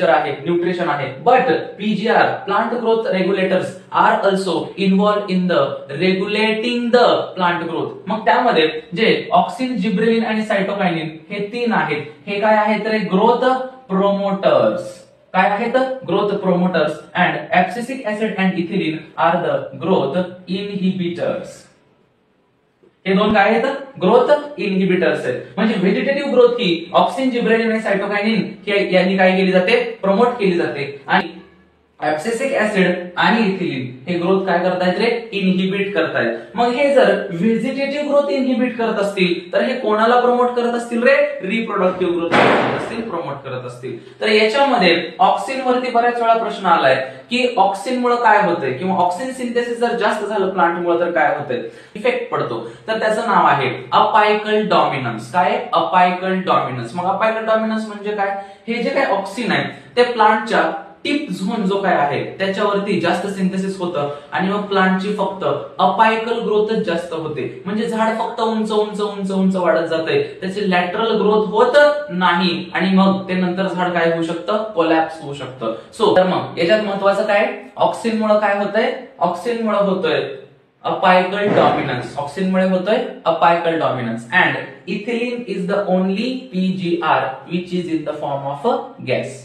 आहे, न्यूट्रिशन आहे, but PGR plant growth regulators are also involve in the regulating the plant growth. मग त्यामध्ये जे ऑक्सिन, जिब्रेलिन आणि सायटोकायनिन हे तीन आहेत, हे काय आहेत तर ग्रोथ प्रोमोटर्स. काय आहेत? Growth promoters. And abscisic acid and ethylene are the growth inhibitors. हे दोन काय आहेत? ग्रोथ इनहिबिटर्स आहेत. म्हणजे व्हेजिटेटिव्ह ग्रोथ ही ऑक्सिन, जिब्रेलिन आणि सायटोकायनिन यांनी काय केली जाते? प्रमोट केली जाते. आणि ऍब्सिसिक ऍसिड आणि इथिलीन हे ग्रोथ काय करतायत रे? इनहिबिट करतायत. मग हे जर व्हेजिटेटिव्ह ग्रोथ इनहिबिट करत असतील तर हे कोणाला प्रमोट करत असतील रे? रिप्रोडक्टिव्ह ग्रोथ करत असतील, प्रमोट करत असतील. तर याच्यामध्ये ऑक्सिन वरती बऱ्याच वेळा प्रश्न आलाय की ऑक्सिन मुळे काय होतंय किंवा ऑक्सिन सिंथेसिस जर जास्त झालं प्लांट मुळे तर काय होतंय, इफेक्ट पडतो. तर त्याचं नाव आहे अपायकल डॉमिनन्स. काय? Apical dominance. मग अपायकल डॉमिनन्स म्हणजे काय? हे जे काय ऑक्सिन आहे ते प्लांटच्या टिप झोन जो काय आहे त्याच्यावरती जास्त सिंथेसिस होतं आणि मग प्लांटची फक्त अपायकल ग्रोथच जास्त होते. म्हणजे झाड फक्त उंच उंच उंच उंच वाढत जाते, त्याची लॅटरल ग्रोथ होत नाही आणि मग ते नंतर झाड काय होऊ शकतं? कोलॅप्स होऊ शकतं. सो तर मग याच्यात महत्वाचं काय? ऑक्सिन मुळे काय होतंय? ऑक्सिन मुळे होतोय अपायकल डॉमिनन्स. ऑक्सिन मुळे होतोय apical dominance. And ethylene is the only PGR which is in the form of a gas.